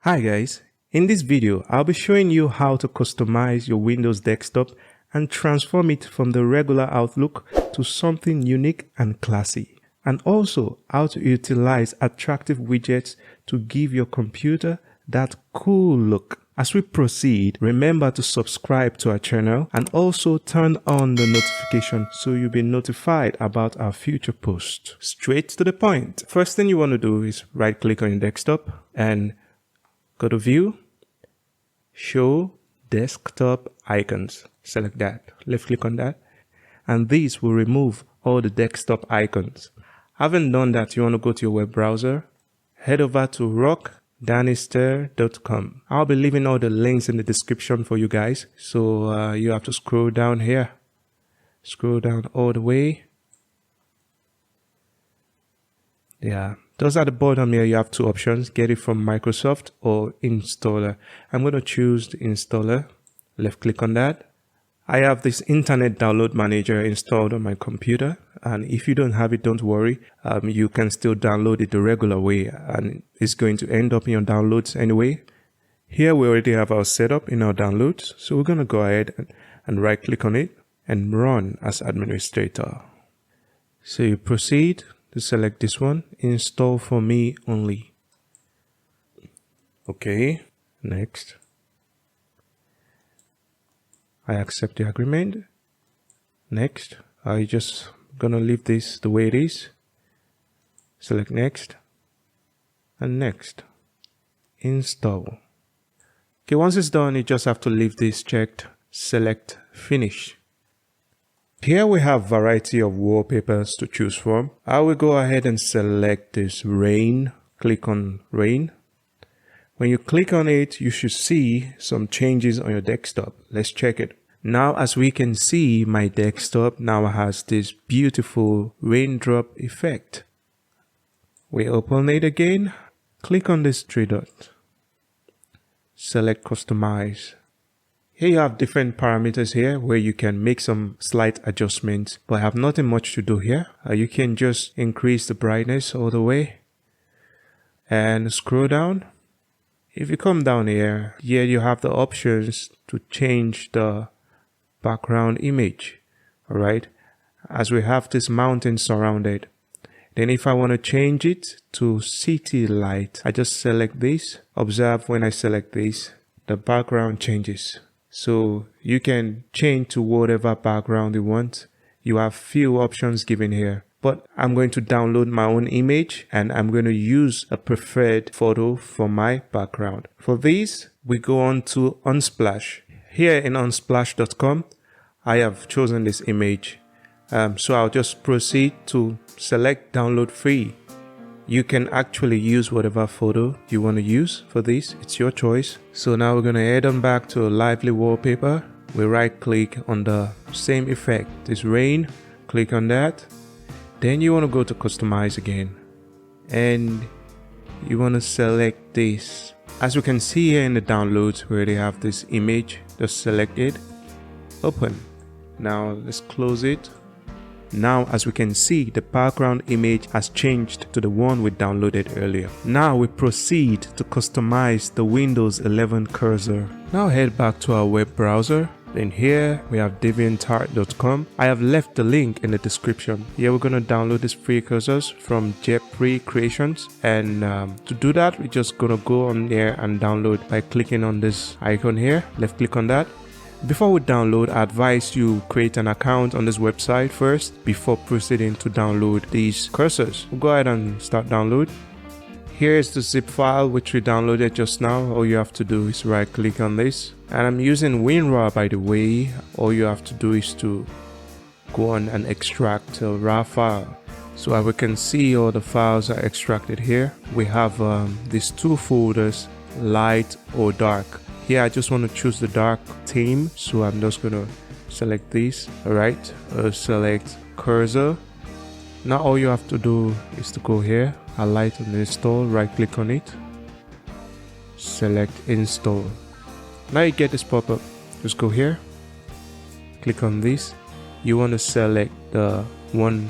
Hi guys, in this video I'll be showing you how to customize your Windows desktop and transform it from the regular Outlook to something unique and classy, and also how to utilize attractive widgets to give your computer that cool look. As we proceed, remember to subscribe to our channel and also turn on the notification so you'll be notified about our future posts. Straight to the point. First thing you want to do is right click on your desktop and go to View, Show Desktop Icons. Select that, left click on that, and these will remove all the desktop icons. Having done that, you want to go to your web browser, head over to rockdanister.com. I'll be leaving all the links in the description for you guys, so you have to scroll down here. Scroll down all the way. Yeah. Those at the bottom here, you have two options, get it from Microsoft or installer. I'm going to choose the installer, left click on that. I have this internet download manager installed on my computer, and if you don't have it, don't worry. You can still download it the regular way, and it's going to end up in your downloads anyway. Here we already have our setup in our downloads, so we're going to go ahead and right click on it and run as administrator. So you proceed to select this one, install for me only. Okay, next. I accept the agreement. Next, I just gonna leave this the way it is. Select next and next. Install. Okay, once it's done, you just have to leave this checked. Select finish. Here we have variety of wallpapers to choose from. I will go ahead and select this rain. Click on rain. When you click on it, you should see some changes on your desktop. Let's check it. Now, as we can see, my desktop now has this beautiful raindrop effect. We open it again. Click on this three dots. Select customize. Here you have different parameters here where you can make some slight adjustments, but I have nothing much to do here. You can just increase the brightness all the way and scroll down. If you come down here, you have the options to change the background image. All right, as we have this mountain surrounded. Then if I want to change it to city light, I just select this. Observe when I select this, the background changes. So you can change to whatever background you want. You have few options given here, but I'm going to download my own image and I'm going to use a preferred photo for my background. For this, we go on to Unsplash. Here in unsplash.com, I have chosen this image. So I'll just proceed to select download free. You can actually use whatever photo you want to use for this. It's your choice. So now we're going to head on back to LivelyWallpaper. We right click on the same effect, this rain, click on that. Then you want to go to customize again and you want to select this. As you can see here in the downloads where they have this image, just select it, open. Now let's close it. Now, as we can see, the background image has changed to the one we downloaded earlier. Now we proceed to customize the Windows 11 cursor. Now head back to our web browser. Then here we have deviantart.com. I have left the link in the description. Here we're going to download these free cursors from Jeffrey Creations. And to do that, we're just going to go on there and download by clicking on this icon here. Left click on that. Before we download, I advise you create an account on this website first before proceeding to download these cursors. We'll go ahead and start download. Here's the zip file which we downloaded just now. All you have to do is right click on this. And I'm using WinRAR, by the way. All you have to do is to go on and extract a RAR file. So as we can see, all the files are extracted here. We have these two folders, light or dark. Here I just want to choose the dark theme, so I'm just going to select this. Alright, select cursor. Now all you have to do is to go here, highlight on install, right click on it, select install. Now you get this pop-up. Just go here, click on this. You want to select the one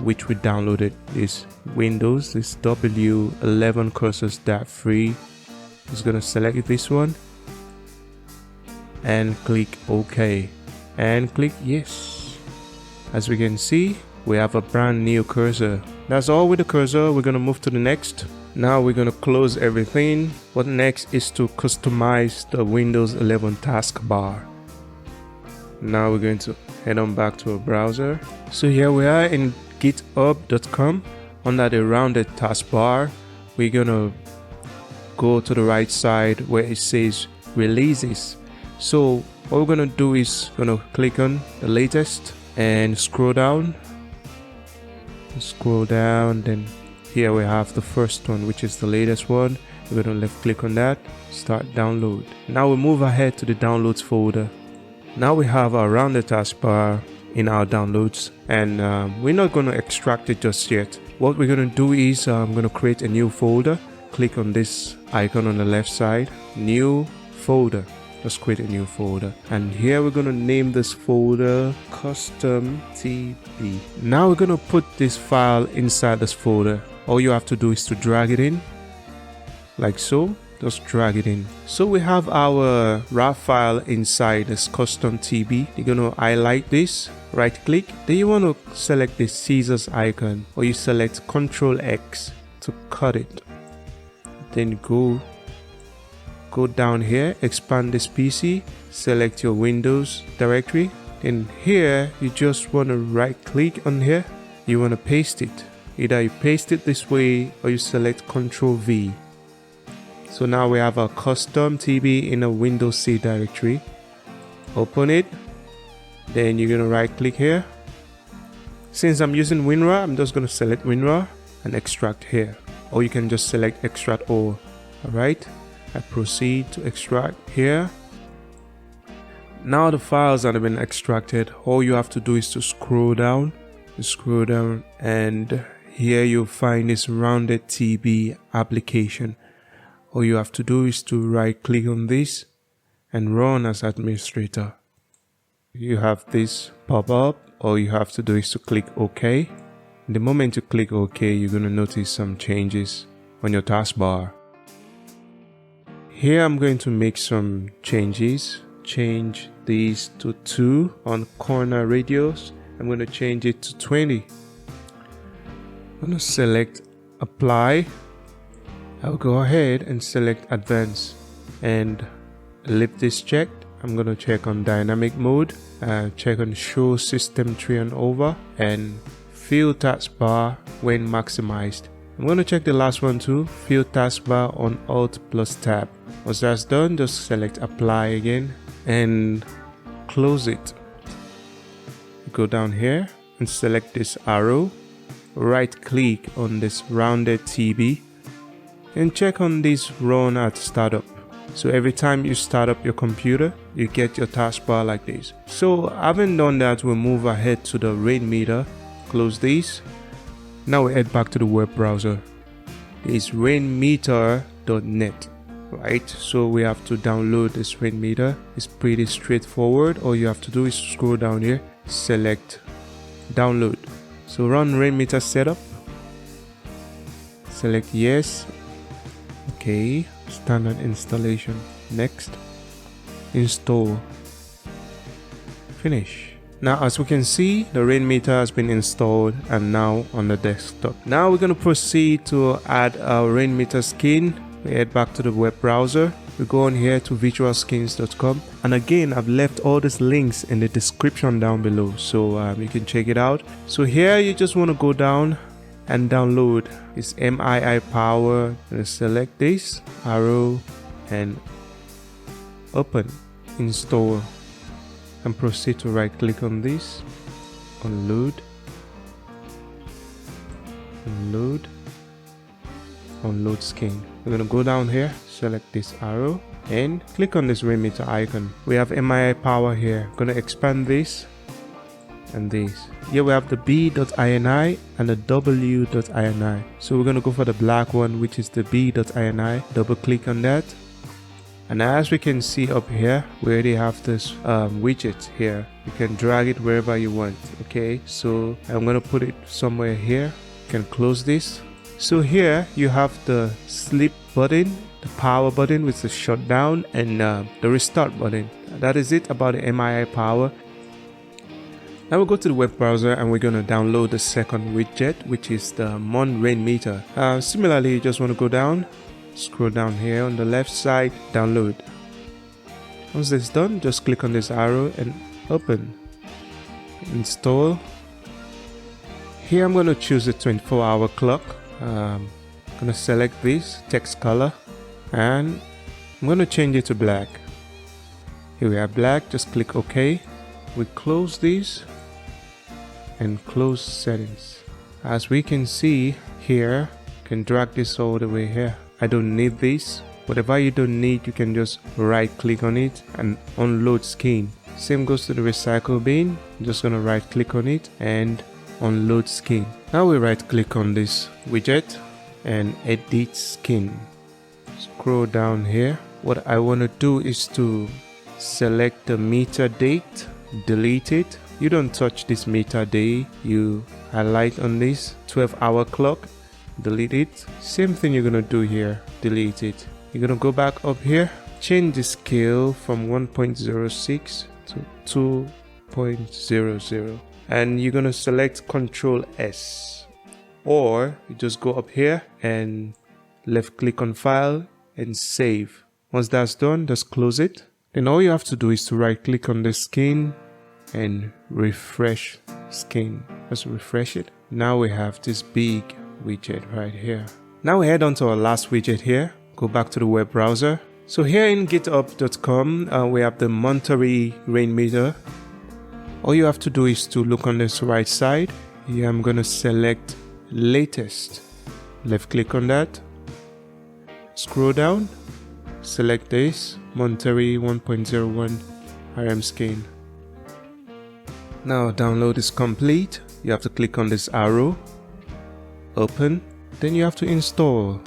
which we downloaded, is Windows, this W11 cursors that free. Just gonna select this one and click OK and click yes. As we can see, we have a brand new cursor. That's all with the cursor. We're gonna move to the next. Now we're gonna close everything. What next is to customize the Windows 11 taskbar. Now we're going to head on back to our browser. So here we are in github.com. Under the rounded taskbar, we're gonna go to the right side where it says releases. So what we're gonna do is gonna click on the latest and scroll down, then here we have the first one, which is the latest one. We're gonna left click on that, start download. Now we move ahead to the downloads folder. Now we have our rounded taskbar in our downloads, and we're not gonna extract it just yet. What we're gonna do is I'm gonna create a new folder. Click on this icon on the left side, new folder. Let's create a new folder, and here we're gonna name this folder custom TB. Now we're gonna put this file inside this folder. All you have to do is to drag it in like so. Just drag it in. So we have our RAR file inside this custom TB. You're gonna highlight this, right click, then you want to select the scissors icon, or you select Ctrl X to cut it. Then go down here, expand this PC, select your Windows directory. Then here you just want to right click on here, you want to paste it. Either you paste it this way or you select Ctrl V. So now we have our custom TB in a Windows C directory. Open it, then you're going to right click here. Since I'm using WinRAR, I'm just going to select WinRAR and extract here, or you can just select extract all. Alright, I proceed to extract here. Now the files have been extracted. All you have to do is to scroll down, and here you'll find this rounded TB application. All you have to do is to right click on this and run as administrator. You have this pop up. All you have to do is to click OK. The moment you click OK, you're going to notice some changes on your taskbar. Here I'm going to make some changes. Change these to 2 on corner radius. I'm going to change it to 20. I'm going to select apply. I'll go ahead and select advanced and leave this checked. I'm going to check on dynamic mode, check on show system tree and over, and fill taskbar when maximized. I'm going to check the last one too, fill taskbar on Alt plus Tab. Once that's done, just select apply again and close it. Go down here and select this arrow, right click on this rounded TB and check on this run at startup. So every time you start up your computer, you get your taskbar like this. So having done that, we'll move ahead to the Rainmeter. Close this. Now we head back to the web browser. It's Rainmeter.net, right? So we have to download this Rainmeter. It's pretty straightforward. All you have to do is scroll down here, select download. So run Rainmeter setup. Select yes. Okay, standard installation. Next, install, finish. Now as we can see, the Rainmeter has been installed and now on the desktop. Now we're going to proceed to add our Rainmeter skin. We head back to the web browser. We go on here to visualskins.com, and again I've left all these links in the description down below, so you can check it out. So here you just want to go down and download this MontereyPower. Select this arrow and open, install, and proceed to right click on this, unload, unload skin. We're gonna go down here, select this arrow and click on this Rainmeter icon. We have MontereyPower here. Gonna expand this and this. Here we have the B.ini and the W.ini. So we're gonna go for the black one, which is the B.ini. Double click on that. And as we can see up here, we already have this widget here. You can drag it wherever you want. Okay, so I'm gonna put it somewhere here. You can close this. So here you have the sleep button. the power button, which is the shutdown, and the restart button. That is it about the MI power. Now we'll go to the web browser and we're going to download the second widget, which is the MontereyRainmeter. Similarly, you just want to go down, scroll down here on the left side, download. Once this is done, just click on this arrow and open. Install. Here I'm going to choose the 24-hour clock. I'm going to select this text color and I'm going to change it to black. Here we have black. Just click OK. We close these and close settings. As we can see here, you can drag this all the way here. I don't need this. Whatever you don't need, you can just right click on it and unload skin. Same goes to the recycle bin. I'm just going to right click on it and unload skin. Now we right click on this widget and edit skin. Scroll down here. What I want to do is to select the meter date, delete it. You don't touch this meter day. You highlight on this 12-hour clock, delete it. Same thing you're going to do here, delete it. You're going to go back up here, change the scale from 1.06 to 2.00 and you're going to select Ctrl S, or you just go up here and left click on file and save. Once that's done, just close it. Then all you have to do is to right click on the skin and refresh skin. Just refresh it. Now we have this big widget right here. Now we head on to our last widget here. Go back to the web browser. So here in github.com, we have the MontereyRainmeter. All you have to do is to look on this right side. Here I'm going to select latest. Left click on that. Scroll down. Select this Monterey 1.01 RM skin. Now download is complete. You have to click on this arrow, open, then you have to install.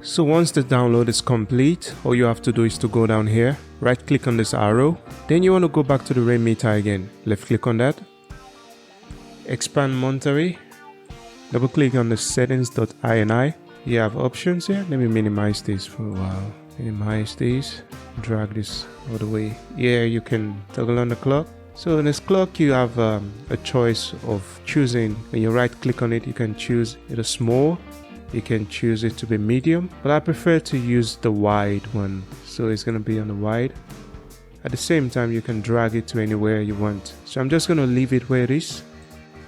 So once the download is complete, all you have to do is to go down here, right click on this arrow, then you want to go back to the Rainmeter again, left click on that, expand Monterey, double click on the settings.ini. You have options here. Let me minimize this for a while. Minimize these, drag this all the way. Here you can toggle on the clock. So in this clock you have a choice of choosing. When you right click on it, you can choose it as small, you can choose it to be medium, but I prefer to use the wide one, so it's going to be on the wide. At the same time you can drag it to anywhere you want, so I'm just going to leave it where it is.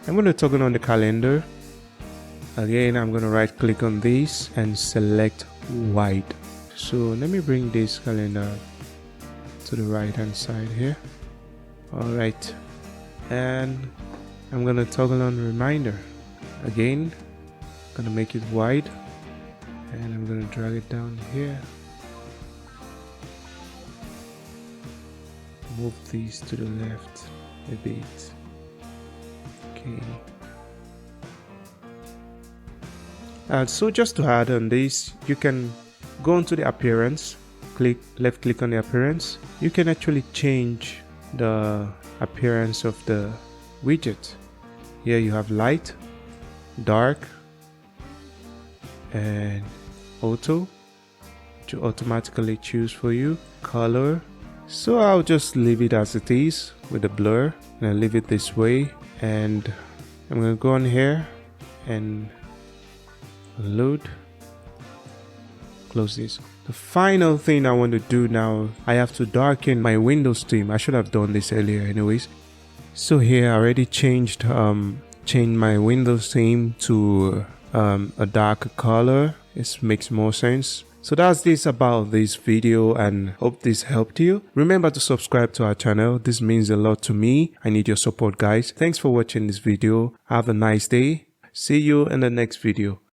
I'm going to toggle on the calendar. Again, I'm going to right click on this and select wide. So let me bring this calendar to the right hand side here. Alright, and I'm gonna toggle on reminder. Again, gonna make it wide and I'm gonna drag it down here. Move these to the left a bit. Okay. So just to add on this, you can go into the appearance, left click on the appearance. You can actually change the appearance of the widget. Here you have light, dark, and auto to automatically choose for you, color. So I'll just leave it as it is with the blur and I'll leave it this way, and I'm going to go on here and load, close this. The final thing I want to do now, I have to darken my Windows theme. I should have done this earlier anyways. So here I already changed my Windows theme to a darker color. It makes more sense. So that's this about this video, and hope this helped you. Remember to subscribe to our channel. This means a lot to me. I need your support, guys. Thanks for watching this video. Have a nice day. See you in the next video.